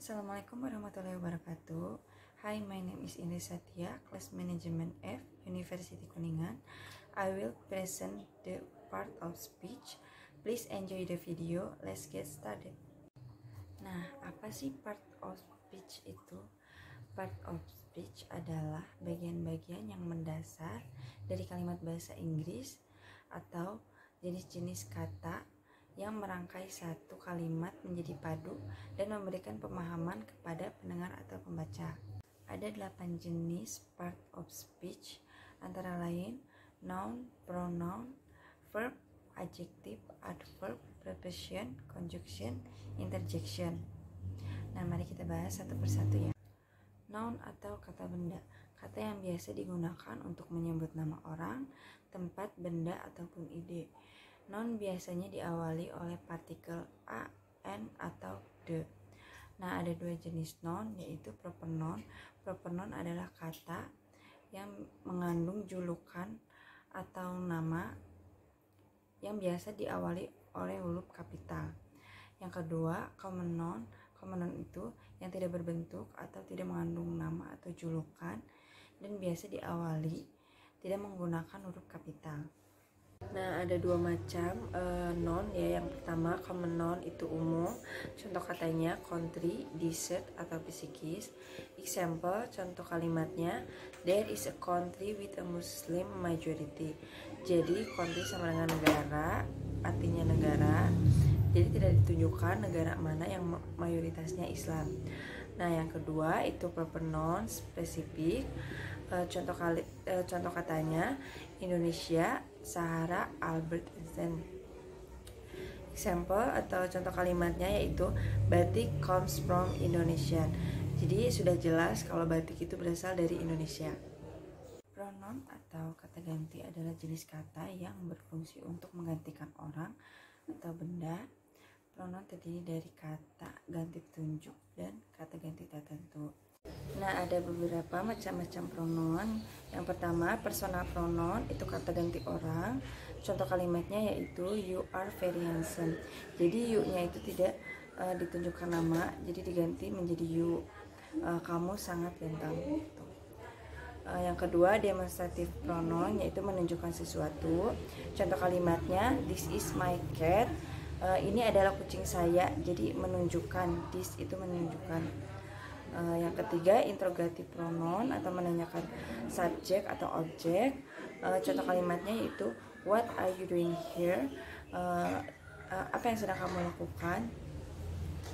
Assalamualaikum warahmatullahi wabarakatuh. Hi, my name is Indri Satya, Class Management F, University Kuningan. I will present the part of speech. Please enjoy the video. Let's get started. Nah, apa sih part of speech itu? Part of speech adalah bagian-bagian yang mendasar dari kalimat bahasa Inggris atau jenis-jenis kata yang merangkai satu kalimat menjadi padu dan memberikan pemahaman kepada pendengar atau pembaca. Ada 8 jenis part of speech, antara lain noun, pronoun, verb, adjective, adverb, preposition, conjunction, interjection. Nah, mari kita bahas satu persatu ya. Noun atau kata benda, kata yang biasa digunakan untuk menyebut nama orang, tempat, benda, ataupun ide. Noun biasanya diawali oleh partikel a, n, atau the. Nah, ada 2 jenis noun, yaitu proper noun. Proper noun adalah kata yang mengandung julukan atau nama yang biasa diawali oleh huruf kapital. Yang kedua, common noun. Common noun itu yang tidak berbentuk atau tidak mengandung nama atau julukan dan biasa diawali tidak menggunakan huruf kapital. Nah, ada 2 macam noun ya. Yang pertama, common noun itu umum. Contoh katanya country, desert, atau psikis. Example, contoh kalimatnya, there is a country with a Muslim majority. Jadi country sama dengan negara, artinya negara. Jadi tidak ditunjukkan negara mana yang mayoritasnya Islam. Nah, yang kedua itu proper noun spesifik. Contoh katanya Indonesia, Sahara, Albert Einstein. Example atau contoh kalimatnya yaitu batik comes from Indonesia. Jadi sudah jelas kalau batik itu berasal dari Indonesia. Pronoun atau kata ganti adalah jenis kata yang berfungsi untuk menggantikan orang atau benda. Pronoun terdiri dari kata ganti tunjuk dan kata ganti tertentu. Nah, ada beberapa macam-macam pronoun. Yang pertama, personal pronoun itu kata ganti orang. Contoh kalimatnya yaitu you are very handsome. Jadi you-nya itu tidak ditunjukkan nama, jadi diganti menjadi you. Kamu sangat ganteng. Yang kedua, demonstrative pronoun yaitu menunjukkan sesuatu. Contoh kalimatnya this is my cat. Ini adalah kucing saya. Jadi menunjukkan, this itu menunjukkan. Yang ketiga, interrogative pronoun atau menanyakan subjek atau objek. Contoh kalimatnya yaitu what are you doing here? Apa yang sedang kamu lakukan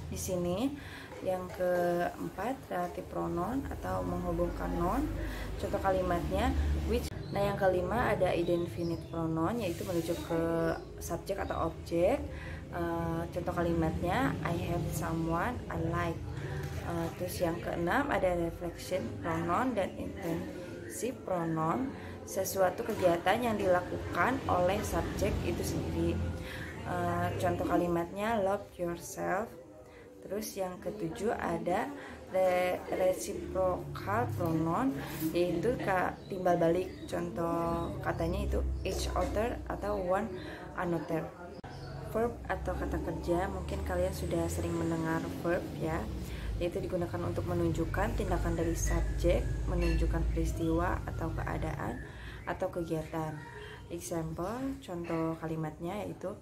di sini? Yang keempat, relative pronoun atau menghubungkan noun. Contoh kalimatnya which. Nah, yang kelima ada indefinite pronoun yaitu merujuk ke subjek atau objek. Contoh kalimatnya I have someone I like. Terus yang keenam ada reflection pronoun dan intensive pronoun, sesuatu kegiatan yang dilakukan oleh subjek itu sendiri. Contoh kalimatnya love yourself. Terus yang ketujuh ada reciprocal pronoun yaitu timbal balik. Contoh katanya itu each other atau one another. Verb atau kata kerja, mungkin kalian sudah sering mendengar verb ya, yaitu digunakan untuk menunjukkan tindakan dari subjek, menunjukkan peristiwa atau keadaan atau kegiatan. Example, contoh kalimatnya yaitu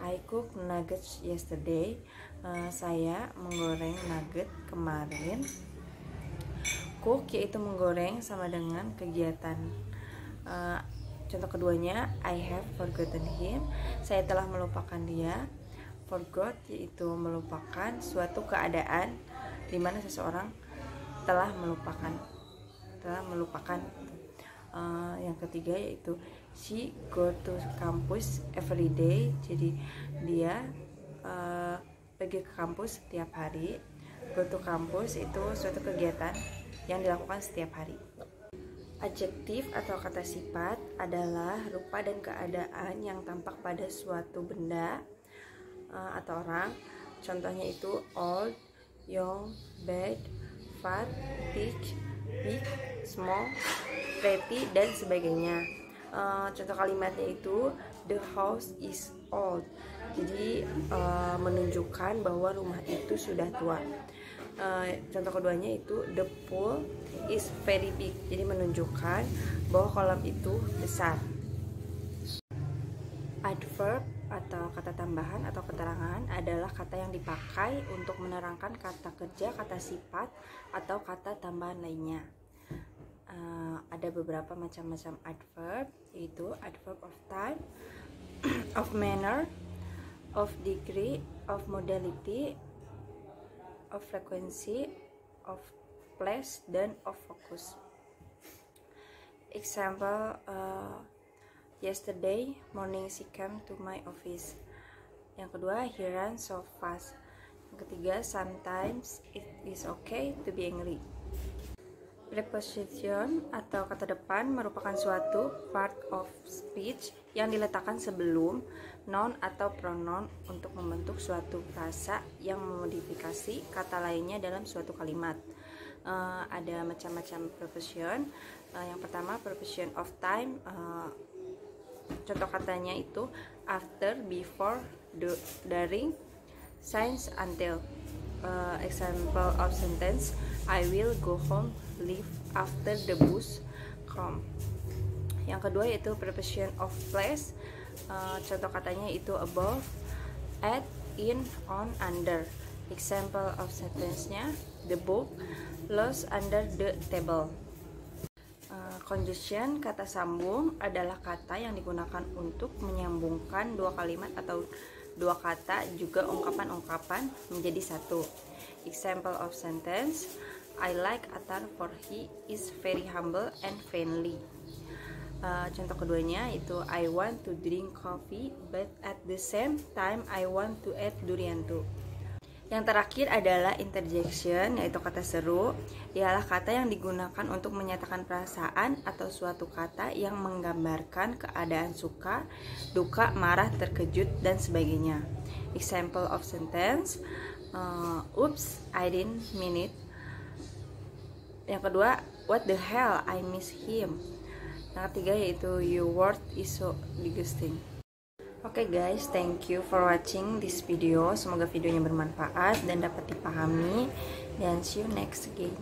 I cooked nuggets yesterday. Saya menggoreng nugget kemarin. Cook yaitu menggoreng sama dengan kegiatan. Contoh keduanya I have forgotten him. Saya telah melupakan dia. Forgot yaitu melupakan suatu keadaan di mana seseorang telah melupakan. Yang ketiga yaitu she go to campus every day. Jadi dia pergi ke kampus setiap hari. Go to campus itu suatu kegiatan yang dilakukan setiap hari. Adjektif atau kata sifat adalah rupa dan keadaan yang tampak pada suatu benda atau orang. Contohnya itu old, young, bad, fat, thick, big, small, pretty, dan sebagainya. Contoh kalimatnya itu the house is old. Jadi menunjukkan bahwa rumah itu sudah tua. Contoh keduanya itu the pool is very big, jadi menunjukkan bahwa kolam itu besar. Adverb atau kata tambahan atau keterangan adalah kata yang dipakai untuk menerangkan kata kerja, kata sifat, atau kata tambahan lainnya. Ada beberapa macam-macam adverb, yaitu adverb of time, of manner, of degree, of modality, of frequency, of place, dan of focus. Example, yesterday morning she came to my office. Yang kedua, he ran so fast. Yang ketiga, sometimes it is okay to be angry. Preposition atau kata depan merupakan suatu part of speech yang diletakkan sebelum noun atau pronoun untuk membentuk suatu frasa yang memodifikasi kata lainnya dalam suatu kalimat. Ada macam-macam preposition. Yang pertama, preposition of time. Contoh katanya itu after, before, during, since, until. Example of sentence, I will go home, leave after the bus come. Yang kedua yaitu preposition of place. Contoh katanya itu above, at, in, on, under. Example of sentence-nya, the book lost under the table. Conjunction, kata sambung, adalah kata yang digunakan untuk menyambungkan dua kalimat atau dua kata, juga ungkapan-ungkapan menjadi satu. Example of sentence, I like Atar for he is very humble and friendly. Contoh keduanya itu I want to drink coffee but at the same time I want to eat durian too. Yang terakhir adalah interjection, yaitu kata seru. Ialah kata yang digunakan untuk menyatakan perasaan atau suatu kata yang menggambarkan keadaan suka, duka, marah, terkejut, dan sebagainya. Example of sentence, oops, I didn't mean it. Yang kedua, what the hell, I miss him. Yang ketiga yaitu your word is so disgusting. Oke guys, thank you for watching this video. Semoga videonya bermanfaat dan dapat dipahami. Dan see you next again.